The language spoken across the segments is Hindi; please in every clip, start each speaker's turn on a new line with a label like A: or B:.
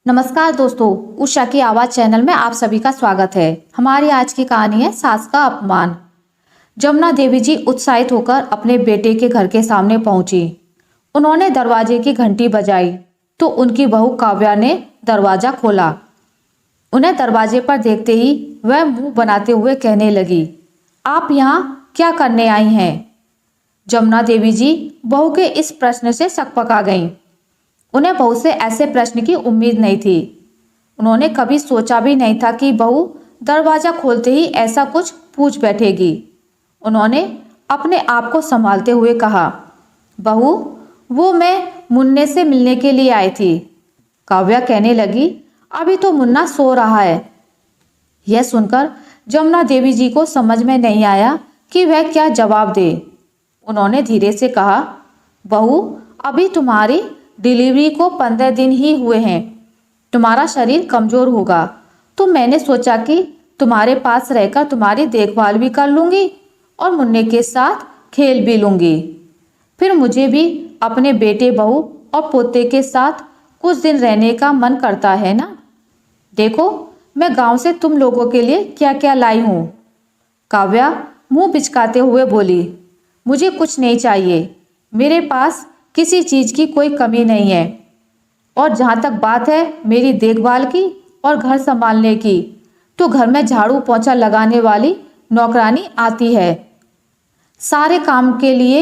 A: नमस्कार दोस्तों, उषा की आवाज चैनल में आप सभी का स्वागत है। हमारी आज की कहानी है सास का अपमान। जमुना देवी जी उत्साहित होकर अपने बेटे के घर के सामने पहुंची। उन्होंने दरवाजे की घंटी बजाई तो उनकी बहू काव्या ने दरवाजा खोला। उन्हें दरवाजे पर देखते ही वह मुंह बनाते हुए कहने लगी, आप यहाँ क्या करने आई हैं? जमुना देवी जी बहू के इस प्रश्न से सकपका गईं। उन्हें बहू से ऐसे प्रश्न की उम्मीद नहीं थी। उन्होंने कभी सोचा भी नहीं था कि बहू दरवाजा खोलते ही ऐसा कुछ पूछ बैठेगी। उन्होंने अपने आप को संभालते हुए कहा, बहू, वो मैं मुन्ने से मिलने के लिए आई थी। काव्या कहने लगी, अभी तो मुन्ना सो रहा है। यह सुनकर जमुना देवी जी को समझ में नहीं आया कि वह क्या जवाब दे। उन्होंने धीरे से कहा, बहू, अभी तुम्हारी डिलीवरी को 15 दिन ही हुए हैं। तुम्हारा शरीर कमजोर होगा तो मैंने सोचा कि तुम्हारे पास रहकर तुम्हारी देखभाल भी कर लूँगी और मुन्ने के साथ खेल भी लूँगी। फिर मुझे भी अपने बेटे, बहू और पोते के साथ कुछ दिन रहने का मन करता है ना। देखो, मैं गांव से तुम लोगों के लिए क्या क्या लाई हूँ। काव्या मुंह बिचकाते हुए बोली, मुझे कुछ नहीं चाहिए। मेरे पास किसी चीज़ की कोई कमी नहीं है। और जहाँ तक बात है मेरी देखभाल की और घर संभालने की, तो घर में झाड़ू पोंछा लगाने वाली नौकरानी आती है। सारे काम के लिए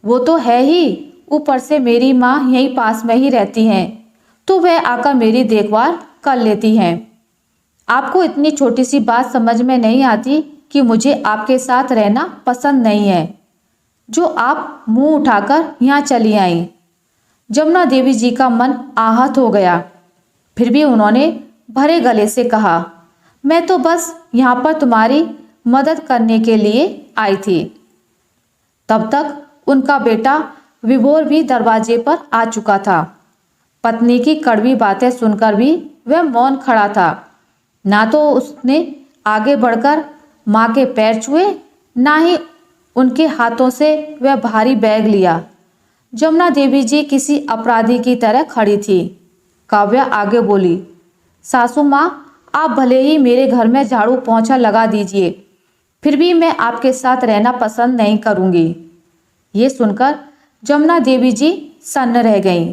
A: वो तो है ही, ऊपर से मेरी माँ यहीं पास में ही रहती हैं, तो वह आकर मेरी देखभाल कर लेती हैं। आपको इतनी छोटी सी बात समझ में नहीं आती कि मुझे आपके साथ रहना पसंद नहीं है, जो आप मुंह उठाकर यहाँ चली आई। जमुना देवी जी का मन आहत हो गया। फिर भी उन्होंने भरे गले से कहा, मैं तो बस यहाँ पर तुम्हारी मदद करने के लिए आई थी। तब तक उनका बेटा विभोर भी दरवाजे पर आ चुका था। पत्नी की कड़वी बातें सुनकर भी वह मौन खड़ा था। ना तो उसने आगे बढ़कर माँ के पैर छुए, ना ही उनके हाथों से वह भारी बैग लिया। जमुना देवी जी किसी अपराधी की तरह खड़ी थी। काव्या आगे बोली, सासू माँ, आप भले ही मेरे घर में झाड़ू पोंछा लगा दीजिए, फिर भी मैं आपके साथ रहना पसंद नहीं करूँगी। ये सुनकर जमुना देवी जी सन्न रह गईं।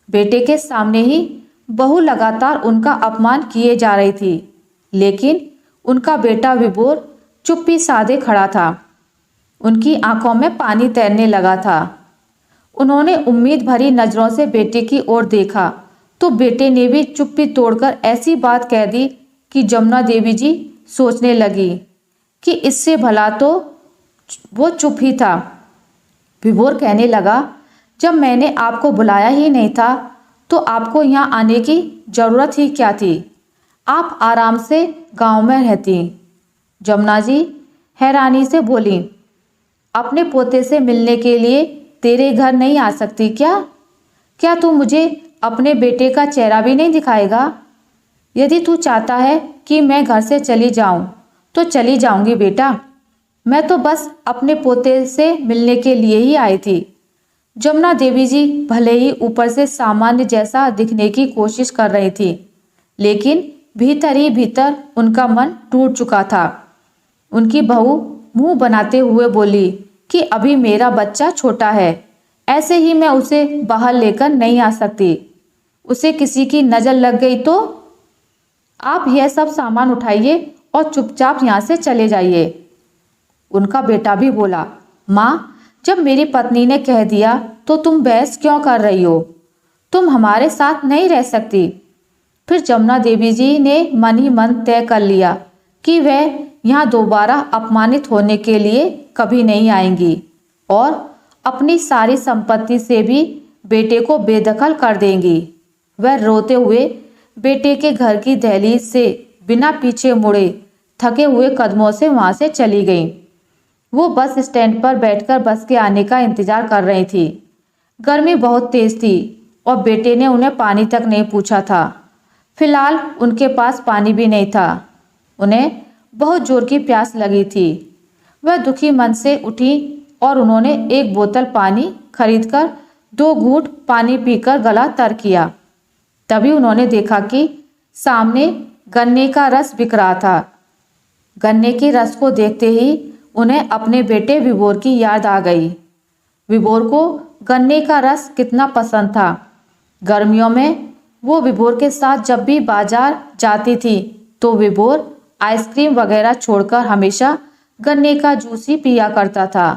A: बेटे के सामने ही बहू लगातार उनका अपमान किए जा रही थी, लेकिन उनका बेटा विभोर चुप्पी साधे खड़ा था। उनकी आंखों में पानी तैरने लगा था। उन्होंने उम्मीद भरी नजरों से बेटे की ओर देखा तो बेटे ने भी चुप्पी तोड़कर ऐसी बात कह दी कि जमुना देवी जी सोचने लगी कि इससे भला तो वो चुप ही था। विभोर कहने लगा, जब मैंने आपको बुलाया ही नहीं था तो आपको यहाँ आने की जरूरत ही क्या थी? आप आराम से गांव में रहती। जमुना जी हैरानी से बोली, अपने पोते से मिलने के लिए तेरे घर नहीं आ सकती क्या? क्या तू मुझे अपने बेटे का चेहरा भी नहीं दिखाएगा? यदि तू चाहता है कि मैं घर से चली जाऊं तो चली जाऊंगी बेटा। मैं तो बस अपने पोते से मिलने के लिए ही आई थी। जमुना देवी जी भले ही ऊपर से सामान्य जैसा दिखने की कोशिश कर रही थी, लेकिन भीतर ही भीतर उनका मन टूट चुका था। उनकी बहू मुंह बनाते हुए बोली कि अभी मेरा बच्चा छोटा है, ऐसे ही मैं उसे बाहर लेकर नहीं आ सकती। उसे किसी की नज़र लग गई तो? आप यह सब सामान उठाइए और चुपचाप यहाँ से चले जाइए। उनका बेटा भी बोला, माँ, जब मेरी पत्नी ने कह दिया तो तुम बहस क्यों कर रही हो? तुम हमारे साथ नहीं रह सकती। फिर जमुना देवी जी ने मन ही मन तय कर लिया कि वह यहाँ दोबारा अपमानित होने के लिए कभी नहीं आएंगी और अपनी सारी संपत्ति से भी बेटे को बेदखल कर देंगी। वह रोते हुए बेटे के घर की दहलीज से बिना पीछे मुड़े थके हुए कदमों से वहां से चली गई। वो बस स्टैंड पर बैठकर बस के आने का इंतजार कर रही थी। गर्मी बहुत तेज थी और बेटे ने उन्हें पानी तक नहीं पूछा था। फिलहाल उनके पास पानी भी नहीं था। उन्हें बहुत जोर की प्यास लगी थी। वह दुखी मन से उठी और उन्होंने एक बोतल पानी खरीदकर 2 घूंट पानी पीकर गला तर किया। तभी उन्होंने देखा कि सामने गन्ने का रस बिक रहा था। गन्ने के रस को देखते ही उन्हें अपने बेटे विभोर की याद आ गई। विभोर को गन्ने का रस कितना पसंद था। गर्मियों में वो विभोर के साथ जब भी बाजार जाती थी तो विभोर आइसक्रीम वगैरह छोड़कर हमेशा गन्ने का जूस ही पिया करता था।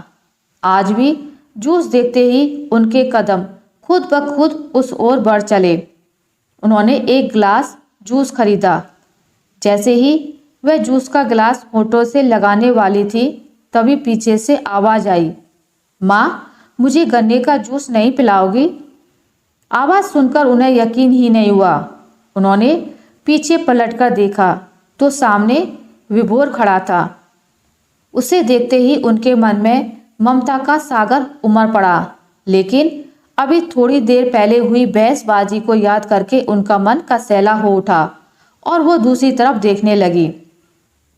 A: आज भी जूस देखते ही उनके कदम खुद ब खुद उस ओर बढ़ चले। उन्होंने एक गिलास जूस खरीदा। जैसे ही वह जूस का गिलास होठों से लगाने वाली थी तभी पीछे से आवाज आई, माँ, मुझे गन्ने का जूस नहीं पिलाओगी? आवाज सुनकर उन्हें यकीन ही नहीं हुआ। उन्होंने पीछे पलटकर देखा तो सामने विभोर खड़ा था। उसे देखते ही उनके मन में ममता का सागर उमड़ पड़ा। लेकिन अभी थोड़ी देर पहले हुई बहसबाजी को याद करके उनका मन कसैला हो उठा और वो दूसरी तरफ देखने लगी।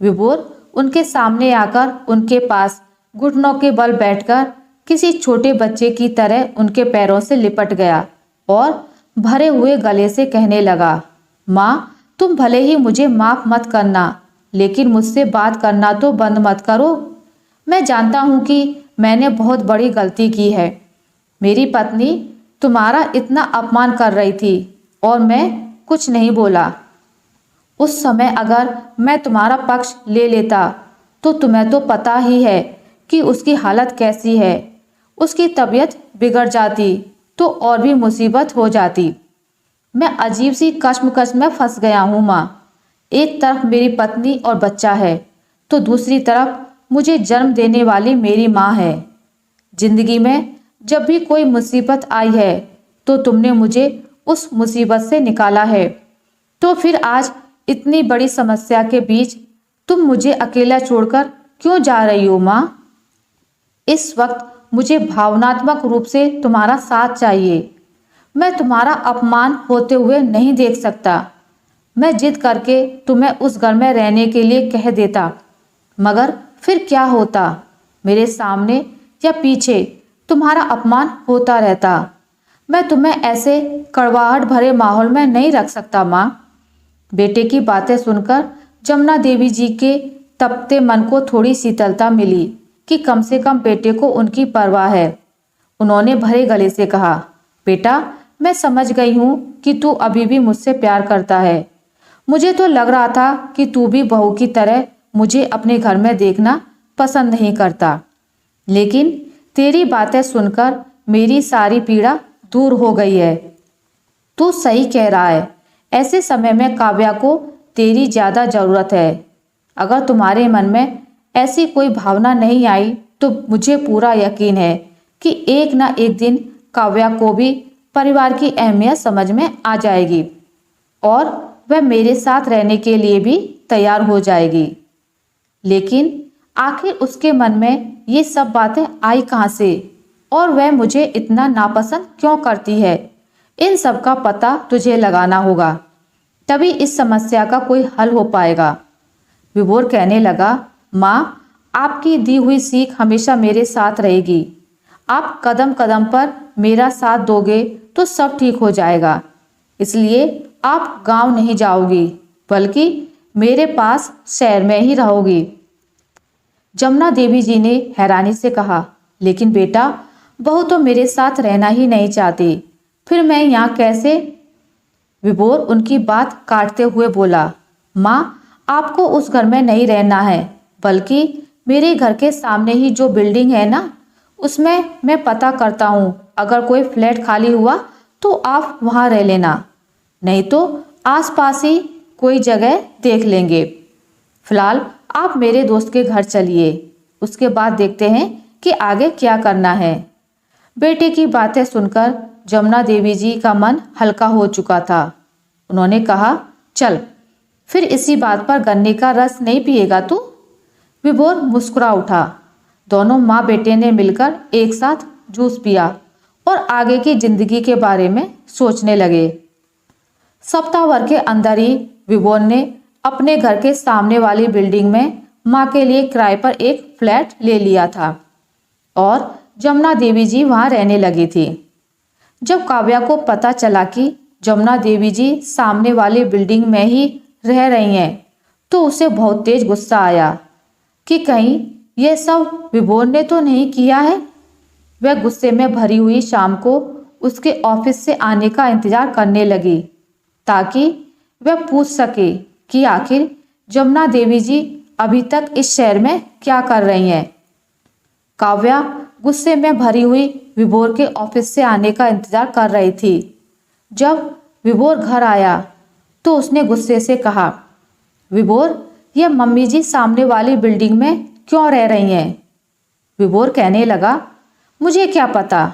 A: विभोर उनके सामने आकर उनके पास घुटनों के बल बैठकर किसी छोटे बच्चे की तरह उनके पैरों से लिपट गया और भरे हुए गले से कहने लगा, माँ, तुम भले ही मुझे माफ मत करना, लेकिन मुझसे बात करना तो बंद मत करो। मैं जानता हूँ कि मैंने बहुत बड़ी गलती की है। मेरी पत्नी तुम्हारा इतना अपमान कर रही थी और मैं कुछ नहीं बोला। उस समय अगर मैं तुम्हारा पक्ष ले लेता तो तुम्हें तो पता ही है कि उसकी हालत कैसी है। उसकी तबीयत बिगड़ जाती तो और भी मुसीबत हो जाती। मैं अजीब सी कश्मकश में फंस गया हूँ माँ। एक तरफ मेरी पत्नी और बच्चा है तो दूसरी तरफ मुझे जन्म देने वाली मेरी माँ है। जिंदगी में जब भी कोई मुसीबत आई है तो तुमने मुझे उस मुसीबत से निकाला है, तो फिर आज इतनी बड़ी समस्या के बीच तुम मुझे अकेला छोड़कर क्यों जा रही हो माँ? इस वक्त मुझे भावनात्मक रूप से तुम्हारा साथ चाहिए। मैं तुम्हारा अपमान होते हुए नहीं देख सकता। मैं जिद करके तुम्हें उस घर में रहने के लिए कह देता, मगर फिर क्या होता? मेरे सामने या पीछे तुम्हारा अपमान होता रहता। मैं तुम्हें ऐसे कड़वाहट भरे माहौल में नहीं रख सकता माँ। बेटे की बातें सुनकर जमुना देवी जी के तपते मन को थोड़ी शीतलता मिली कि कम से कम बेटे को उनकी परवाह है। उन्होंने भरे गले से कहा, बेटा, मैं समझ गई हूँ कि तू अभी भी मुझसे प्यार करता है। मुझे तो लग रहा था कि तू भी बहू की तरह मुझे अपने घर में देखना पसंद नहीं करता, लेकिन तेरी बातें सुनकर मेरी सारी पीड़ा दूर हो गई है। तू सही कह रहा है। ऐसे समय में काव्या को तेरी ज़्यादा ज़रूरत है। अगर तुम्हारे मन में ऐसी कोई भावना नहीं आई तो मुझे पूरा यकीन है कि एक ना एक दिन काव्या को भी परिवार की अहमियत समझ में आ जाएगी और वह मेरे साथ रहने के लिए भी तैयार हो जाएगी। लेकिन आखिर उसके मन में ये सब बातें आई कहाँ से और वह मुझे इतना नापसंद क्यों करती है? इन सब का पता तुझे लगाना होगा, तभी इस समस्या का कोई हल हो पाएगा। विभोर कहने लगा, माँ, आपकी दी हुई सीख हमेशा मेरे साथ रहेगी। आप कदम कदम पर मेरा साथ दोगे तो सब ठीक हो जाएगा। इसलिए आप गांव नहीं जाओगी, बल्कि मेरे पास शहर में ही रहोगी। जमुना देवी जी ने हैरानी से कहा, लेकिन बेटा, बहू तो मेरे साथ रहना ही नहीं चाहती, फिर मैं यहाँ कैसे? विभोर उनकी बात काटते हुए बोला, माँ, आपको उस घर में नहीं रहना है, बल्कि मेरे घर के सामने ही जो बिल्डिंग है ना, उसमें मैं पता करता हूँ। अगर कोई फ्लैट खाली हुआ तो आप वहाँ रह लेना, नहीं तो आसपास ही कोई जगह देख लेंगे। फिलहाल आप मेरे दोस्त के घर चलिए, उसके बाद देखते हैं कि आगे क्या करना है। बेटे की बातें सुनकर जमुना देवी जी का मन हल्का हो चुका था। उन्होंने कहा, चल, फिर इसी बात पर गन्ने का रस नहीं पिएगा तू? विभोर मुस्कुरा उठा। दोनों माँ बेटे ने मिलकर एक साथ जूस पिया और आगे की जिंदगी के बारे में सोचने लगे। सप्ताह भर के अंदर ही विभोर ने अपने घर के सामने वाली बिल्डिंग में माँ के लिए किराए पर एक फ्लैट ले लिया था और जमुना देवी जी वहाँ रहने लगी थी। जब काव्या को पता चला कि जमुना देवी जी सामने वाली बिल्डिंग में ही रह रही हैं तो उसे बहुत तेज गुस्सा आया कि कहीं यह सब विभोर ने तो नहीं किया है। वह गुस्से में भरी हुई शाम को उसके ऑफिस से आने का इंतजार करने लगी ताकि वह पूछ सके कि आखिर जमुना देवी जी अभी तक इस शहर में क्या कर रही हैं। काव्या गुस्से में भरी हुई विभोर के ऑफिस से आने का इंतजार कर रही थी। जब विभोर घर आया तो उसने गुस्से से कहा, विभोर, ये मम्मी जी सामने वाली बिल्डिंग में क्यों रह रही हैं? विभोर कहने लगा, मुझे क्या पता,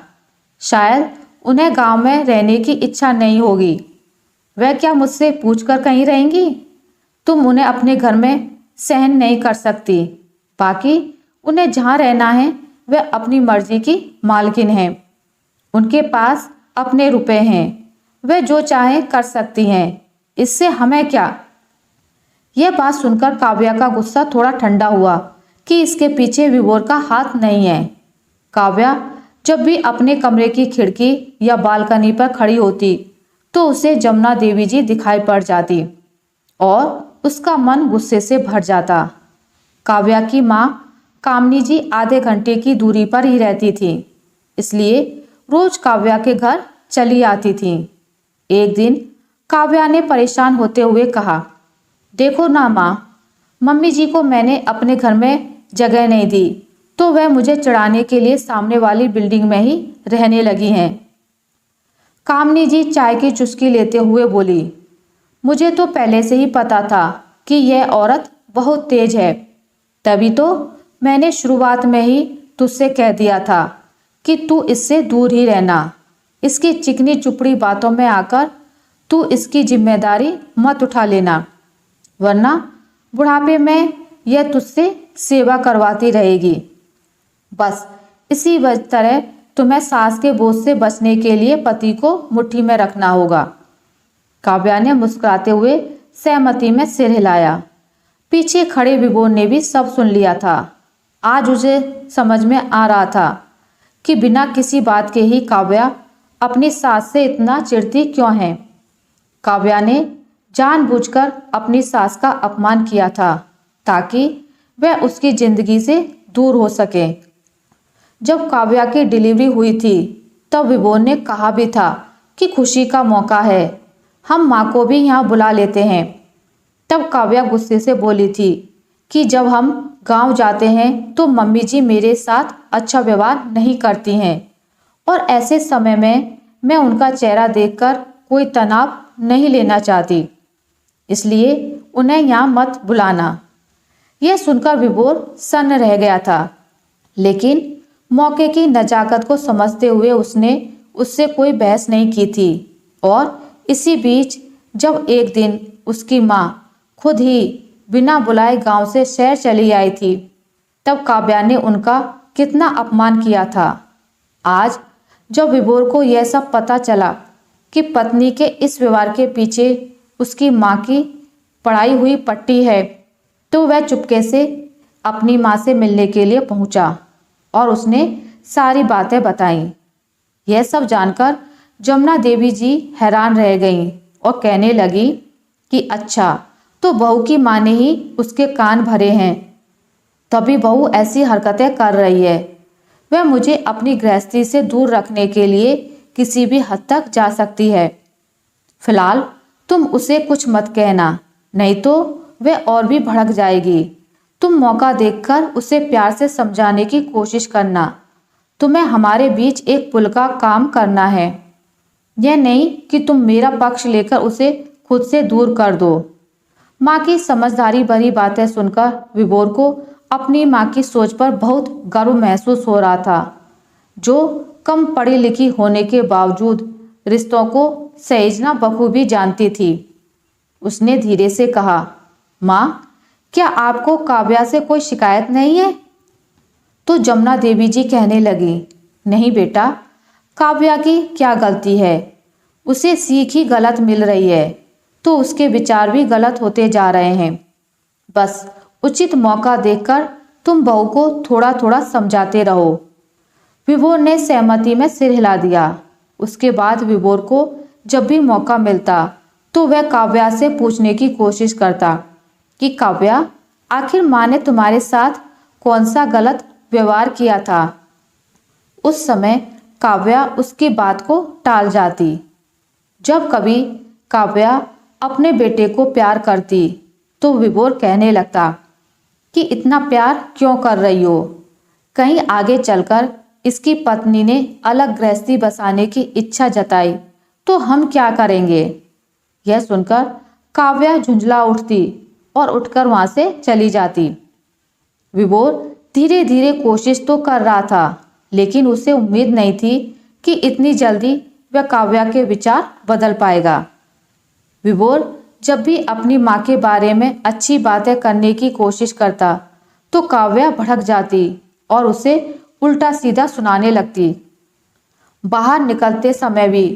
A: शायद उन्हें गांव में रहने की इच्छा नहीं होगी। वह क्या मुझसे पूछकर कहीं रहेंगी? तुम उन्हें अपने घर में सहन नहीं कर सकती। बाकी उन्हें जहाँ रहना है वह अपनी मर्जी की मालकिन हैं। उनके पास अपने रुपए हैं, वह जो चाहे कर सकती हैं। इससे हमें क्या? यह बात सुनकर काव्या का गुस्सा थोड़ा ठंडा हुआ कि इसके पीछे विभोर का हाथ नहीं है। काव्या जब भी अपने कमरे की खिड़की या बालकनी पर खड़ी होती तो उसे जमुना देवी जी दिखाई पड़ जाती और उसका मन गुस्से से भर जाता। काव्या की माँ कामनी जी आधे घंटे की दूरी पर ही रहती थी, इसलिए रोज काव्या के घर चली आती थी। एक दिन काव्या ने परेशान होते हुए कहा, देखो ना माँ, मम्मी जी को मैंने अपने घर में जगह नहीं दी तो वह मुझे चढ़ाने के लिए सामने वाली बिल्डिंग में ही रहने लगी हैं। कामनी जी चाय की चुस्की लेते हुए बोली, मुझे तो पहले से ही पता था कि यह औरत बहुत तेज है, तभी तो मैंने शुरुआत में ही तुझसे कह दिया था कि तू इससे दूर ही रहना। इसकी चिकनी चुपड़ी बातों में आकर तू इसकी जिम्मेदारी मत उठा लेना, वरना बुढ़ापे में यह तुझसे सेवा करवाती रहेगी। बस इसी तरह तुम्हें सास के बोझ से बचने के लिए पति को मुट्ठी में रखना होगा। काव्या ने मुस्कुराते हुए सहमति में सिर हिलाया। पीछे खड़े विभोर ने भी सब सुन लिया था। आज उसे समझ में आ रहा था कि बिना किसी बात के ही काव्या अपनी सास से इतना चिढ़ती क्यों है। काव्या ने जानबूझकर अपनी सास का अपमान किया था ताकि वह उसकी जिंदगी से दूर हो सके। जब काव्या की डिलीवरी हुई थी तब विभोर ने कहा भी था कि खुशी का मौका है, हम माँ को भी यहाँ बुला लेते हैं। तब काव्या गुस्से से बोली थी कि जब हम गांव जाते हैं तो मम्मी जी मेरे साथ अच्छा व्यवहार नहीं करती हैं और ऐसे समय में मैं उनका चेहरा देखकर कोई तनाव नहीं लेना चाहती, इसलिए उन्हें यहाँ मत बुलाना। यह सुनकर विभोर सन्न रह गया था, लेकिन मौके की नजाकत को समझते हुए उसने उससे कोई बहस नहीं की थी। और इसी बीच जब एक दिन उसकी माँ खुद ही बिना बुलाए गांव से शहर चली आई थी तब काव्या ने उनका कितना अपमान किया था। आज जब विभोर को यह सब पता चला कि पत्नी के इस व्यवहार के पीछे उसकी माँ की पढ़ाई हुई पट्टी है तो वह चुपके से अपनी माँ से मिलने के लिए पहुंचा और उसने सारी बातें बताईं। यह सब जानकर जमुना देवी जी हैरान रह गईं और कहने लगी कि अच्छा, तो बहू की माँ ने ही उसके कान भरे हैं, तभी बहू ऐसी हरकतें कर रही है। वह मुझे अपनी गृहस्थी से दूर रखने के लिए किसी भी हद तक जा सकती है। फिलहाल तुम उसे कुछ मत कहना, नहीं तो वह और भी भड़क जाएगी। तुम मौका देखकर उसे प्यार से समझाने की कोशिश करना। तुम्हें हमारे बीच एक पुल का काम करना है, यह नहीं कि तुम मेरा पक्ष लेकर उसे खुद से दूर कर दो। माँ की समझदारी भरी बातें सुनकर विभोर को अपनी माँ की सोच पर बहुत गर्व महसूस हो रहा था, जो कम पढ़ी लिखी होने के बावजूद रिश्तों को सहेजना बखूबी जानती थी। उसने धीरे से कहा, माँ, क्या आपको काव्या से कोई शिकायत नहीं है? तो जमुना देवी जी कहने लगी, नहीं बेटा, काव्या की क्या गलती है? उसे सीख ही गलत मिल रही है तो उसके विचार भी गलत होते जा रहे हैं। बस उचित मौका देखकर तुम बहू को थोड़ा थोड़ा समझाते रहो। विभोर ने सहमति में सिर हिला दिया। उसके बाद विभोर को जब भी मौका मिलता तो वह काव्या से पूछने की कोशिश करता कि काव्या, आखिर माँ ने तुम्हारे साथ कौन सा गलत व्यवहार किया था। उस समय काव्या उसकी बात को टाल जाती। जब कभी काव्या अपने बेटे को प्यार करती तो विभोर कहने लगता कि इतना प्यार क्यों कर रही हो, कहीं आगे चलकर इसकी पत्नी ने अलग गृहस्थी बसाने की इच्छा जताई तो हम क्या करेंगे। यह सुनकर काव्या झुंझला उठती और उठकर वहां से चली जाती। विभोर धीरे धीरे कोशिश तो कर रहा था, लेकिन उसे उम्मीद नहीं थी कि इतनी जल्दी वह काव्या के विचार बदल पाएगा। विभोर जब भी अपनी माँ के बारे में अच्छी बातें करने की कोशिश करता तो काव्या भड़क जाती और उसे उल्टा सीधा सुनाने लगती। बाहर निकलते समय भी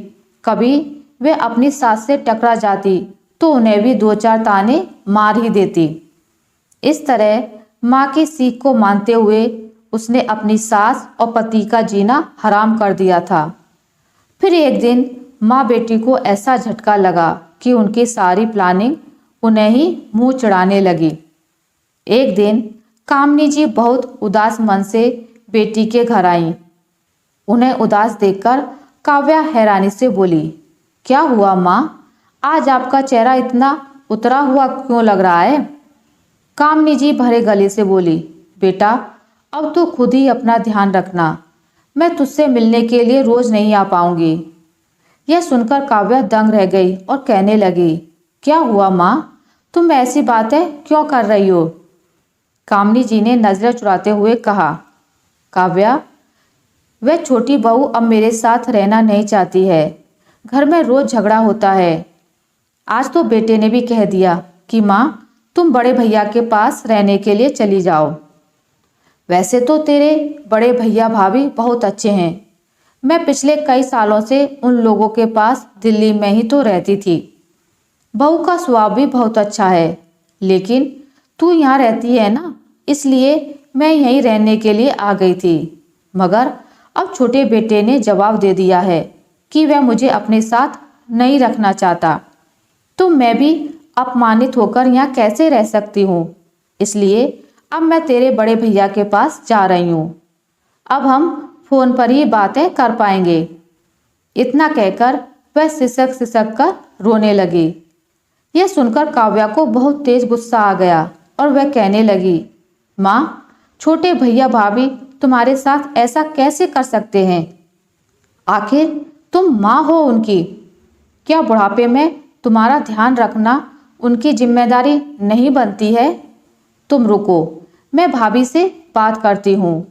A: कभी वे अपनी सास से टकरा जाती तो उन्हें भी दो चार ताने मार ही देती। इस तरह माँ की सीख को मानते हुए उसने अपनी सास और पति का जीना हराम कर दिया था। फिर एक दिन माँ बेटी को ऐसा झटका लगा कि उनकी सारी प्लानिंग उन्हें ही मुंह चढ़ाने लगी। एक दिन कामनी जी बहुत उदास मन से बेटी के घर आई। उन्हें उदास देखकर काव्या हैरानी से बोली, क्या हुआ माँ, आज आपका चेहरा इतना उतरा हुआ क्यों लग रहा है। कामनी जी भरे गले से बोली, बेटा अब तो खुद ही अपना ध्यान रखना, मैं तुझसे मिलने के लिए रोज नहीं आ पाऊंगी। यह सुनकर काव्या दंग रह गई और कहने लगी, क्या हुआ माँ, तुम ऐसी बातें क्यों कर रही हो। कामनी जी ने नजरें चुराते हुए कहा, काव्या वह छोटी बहू अब मेरे साथ रहना नहीं चाहती है, घर में रोज झगड़ा होता है। आज तो बेटे ने भी कह दिया कि माँ तुम बड़े भैया के पास रहने के लिए चली जाओ। वैसे तो तेरे बड़े भैया भाभी बहुत अच्छे हैं, मैं पिछले कई सालों से उन लोगों के पास दिल्ली में ही तो रहती थी। बहू का स्वभाव भी बहुत अच्छा है, लेकिन तू यहाँ रहती है ना, इसलिए मैं यहीं रहने के लिए आ गई थी। मगर अब छोटे बेटे ने जवाब दे दिया है कि वह मुझे अपने साथ नहीं रखना चाहता, तो मैं भी अपमानित होकर यहाँ कैसे रह सकती हूँ। इसलिए अब मैं तेरे बड़े भैया के पास जा रही हूँ, अब हम फोन पर ही बातें कर पाएंगे। इतना कहकर वह सिसक सिसक कर रोने लगी। यह सुनकर काव्या को बहुत तेज गुस्सा आ गया और वह कहने लगी, माँ छोटे भैया भाभी तुम्हारे साथ ऐसा कैसे कर सकते हैं, आखिर तुम माँ हो उनकी, क्या बुढ़ापे में तुम्हारा ध्यान रखना उनकी जिम्मेदारी नहीं बनती है। तुम रुको, मैं भाभी से बात करती हूँ।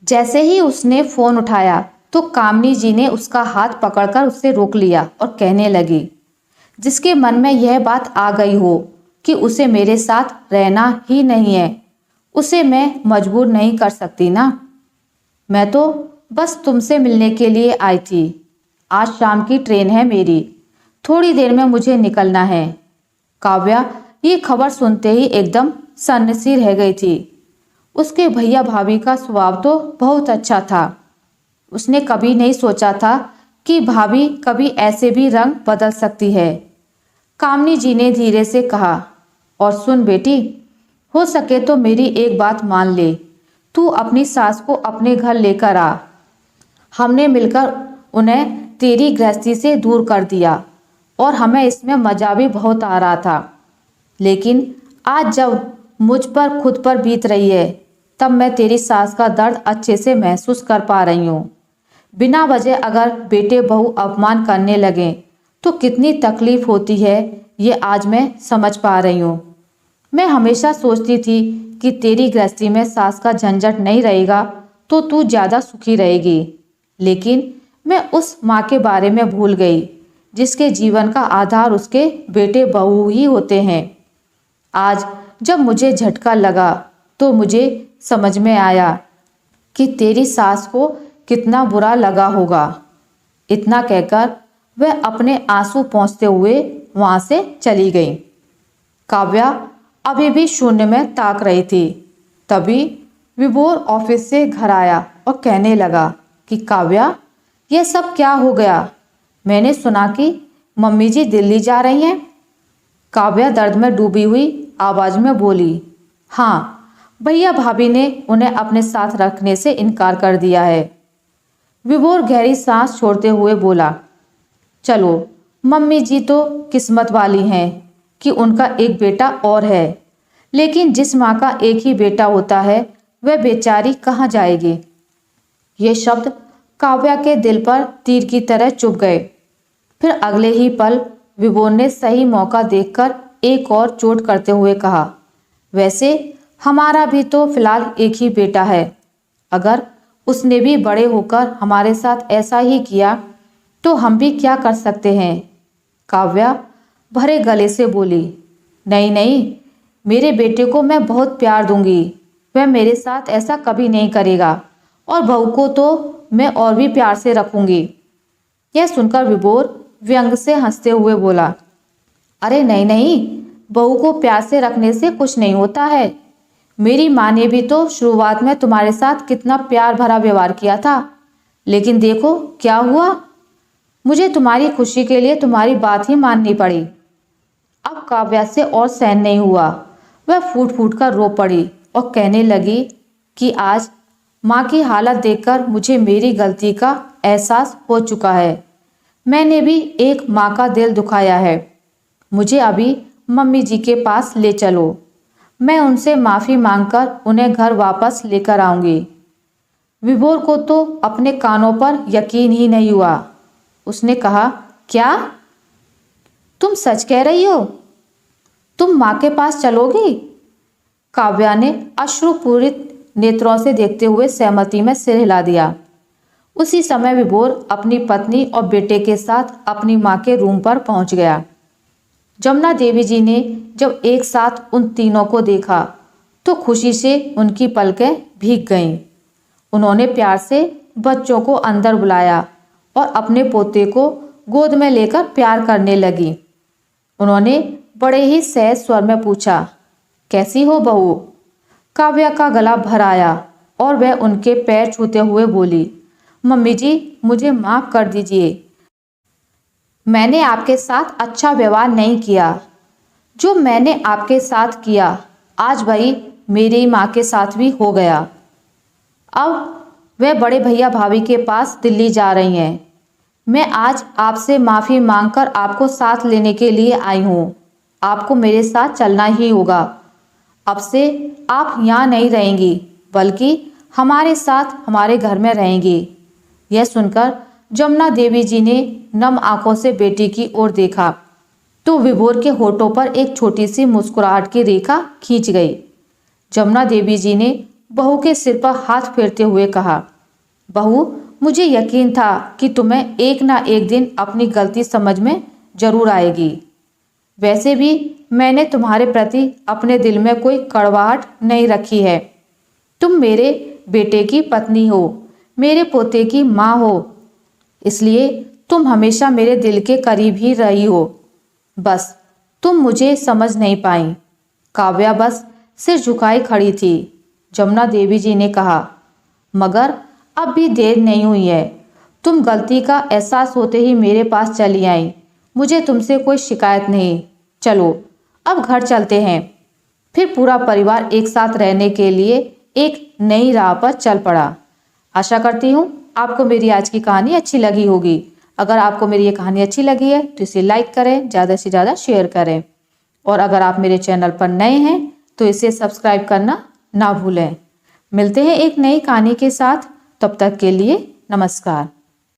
A: जैसे ही उसने फोन उठाया तो कामनी जी ने उसका हाथ पकड़कर उससे रोक लिया और कहने लगी, जिसके मन में यह बात आ गई हो कि उसे मेरे साथ रहना ही नहीं है, उसे मैं मजबूर नहीं कर सकती ना। मैं तो बस तुमसे मिलने के लिए आई थी, आज शाम की ट्रेन है मेरी, थोड़ी देर में मुझे निकलना है। काव्या ये खबर सुनते ही एकदम सन्नसी रह गई थी। उसके भैया भाभी का स्वभाव तो बहुत अच्छा था। उसने कभी नहीं सोचा था कि भाभी कभी ऐसे भी रंग बदल सकती है। कामनी जी ने धीरे से कहा, और सुन बेटी, हो सके तो मेरी एक बात मान ले, तू अपनी सास को अपने घर लेकर आ। हमने मिलकर उन्हें तेरी गृहस्थी से दूर कर दिया और हमें इसमें मजा भी बहुत आ रहा था, लेकिन आज जब मुझ पर खुद पर बीत रही है तब मैं तेरी सास का दर्द अच्छे से महसूस कर पा रही हूँ। बिना वजह अगर बेटे बहू अपमान करने लगे तो कितनी तकलीफ होती है, ये आज मैं समझ पा रही हूँ। मैं हमेशा सोचती थी कि तेरी गृहस्थी में सास का झंझट नहीं रहेगा तो तू ज़्यादा सुखी रहेगी, लेकिन मैं उस माँ के बारे में भूल गई जिसके जीवन का आधार उसके बेटे बहू ही होते हैं। आज जब मुझे झटका लगा तो मुझे समझ में आया कि तेरी सास को कितना बुरा लगा होगा। इतना कहकर वह अपने आंसू पोंछते हुए वहां से चली गई। काव्या अभी भी शून्य में ताक रही थी। तभी विभोर ऑफिस से घर आया और कहने लगा कि काव्या, यह सब क्या हो गया, मैंने सुना कि मम्मी जी दिल्ली जा रही हैं। काव्या दर्द में डूबी हुई आवाज में बोली। हाँ, भैया भाभी ने उन्हें अपने साथ रखने से इनकार कर दिया है। विभोर गहरी सांस छोड़ते हुए बोला, चलो, मम्मी जी तो किस्मत वाली हैं कि उनका एक बेटा और है, लेकिन जिस माँ का एक ही बेटा होता है वह बेचारी कहाँ जाएगी। ये शब्द काव्या के दिल पर तीर की तरह चुभ गए। फिर अगले ही पल विभोर ने सही मौका देखकर एक और चोट करते हुए कहा, वैसे हमारा भी तो फिलहाल एक ही बेटा है। अगर उसने भी बड़े होकर हमारे साथ ऐसा ही किया तो हम भी क्या कर सकते हैं। काव्या भरे गले से बोली, नहीं नहीं, मेरे बेटे को मैं बहुत प्यार दूंगी, वह मेरे साथ ऐसा कभी नहीं करेगा, और बहू को तो मैं और भी प्यार से रखूंगी। यह सुनकर विभोर व्यंग से हंसते हुए बोला, अरे नहीं नहीं, बहू को प्यार से रखने से कुछ नहीं होता है। मेरी माँ ने भी तो शुरुआत में तुम्हारे साथ कितना प्यार भरा व्यवहार किया था, लेकिन देखो क्या हुआ। मुझे तुम्हारी खुशी के लिए तुम्हारी बात ही माननी पड़ी। अब काव्या से और सहन नहीं हुआ। वह फूट फूट कर रो पड़ी और कहने लगी कि आज माँ की हालत देखकर मुझे मेरी गलती का एहसास हो चुका है। मैंने भी एक माँ का दिल दुखाया है। मुझे अभी मम्मी जी के पास ले चलो। मैं उनसे माफ़ी मांगकर उन्हें घर वापस लेकर आऊँगी। विभोर को तो अपने कानों पर यकीन ही नहीं हुआ। उसने कहा, क्या तुम सच कह रही हो? तुम माँ के पास चलोगी? काव्या ने अश्रुपूरित नेत्रों से देखते हुए सहमति में सिर हिला दिया। उसी समय विभोर अपनी पत्नी और बेटे के साथ अपनी माँ के रूम पर पहुंच गया। जमुना देवी जी ने जब एक साथ उन तीनों को देखा तो खुशी से उनकी पलकें भीग गईं। उन्होंने प्यार से बच्चों को अंदर बुलाया और अपने पोते को गोद में लेकर प्यार करने लगी। उन्होंने बड़े ही सहज स्वर में पूछा, कैसी हो बहू? काव्या का गला भर आया और वह उनके पैर छूते हुए बोली, मम्मी जी, मुझे माफ़ कर दीजिए। मैंने आपके साथ अच्छा व्यवहार नहीं किया। जो मैंने आपके साथ किया आज वही मेरी माँ के साथ भी हो गया। अब वह बड़े भैया भाभी के पास दिल्ली जा रही हैं। मैं आज आपसे माफ़ी मांगकर आपको साथ लेने के लिए आई हूँ। आपको मेरे साथ चलना ही होगा। अब से आप यहाँ नहीं रहेंगी, बल्कि हमारे साथ हमारे घर में रहेंगी। यह सुनकर जमुना देवी जी ने नम आंखों से बेटी की ओर देखा तो विभोर के होठों पर एक छोटी सी मुस्कुराहट की रेखा खींच गई। जमुना देवी जी ने बहू के सिर पर हाथ फेरते हुए कहा, बहू, मुझे यकीन था कि तुम्हें एक ना एक दिन अपनी गलती समझ में जरूर आएगी। वैसे भी मैंने तुम्हारे प्रति अपने दिल में कोई कड़वाहट नहीं रखी है। तुम मेरे बेटे की पत्नी हो, मेरे पोते की माँ हो, इसलिए तुम हमेशा मेरे दिल के करीब ही रही हो। बस तुम मुझे समझ नहीं पाई। काव्या बस सिर झुकाए खड़ी थी। जमुना देवी जी ने कहा, मगर अब भी देर नहीं हुई है। तुम गलती का एहसास होते ही मेरे पास चली आई। मुझे तुमसे कोई शिकायत नहीं। चलो अब घर चलते हैं। फिर पूरा परिवार एक साथ रहने के लिए एक नई राह पर चल पड़ा। आशा करती हूँ आपको मेरी आज की कहानी अच्छी लगी होगी। अगर आपको मेरी ये कहानी अच्छी लगी है तो इसे लाइक करें, ज़्यादा से ज़्यादा शेयर करें, और अगर आप मेरे चैनल पर नए हैं तो इसे सब्सक्राइब करना ना भूलें। मिलते हैं एक नई कहानी के साथ, तब तक के लिए नमस्कार।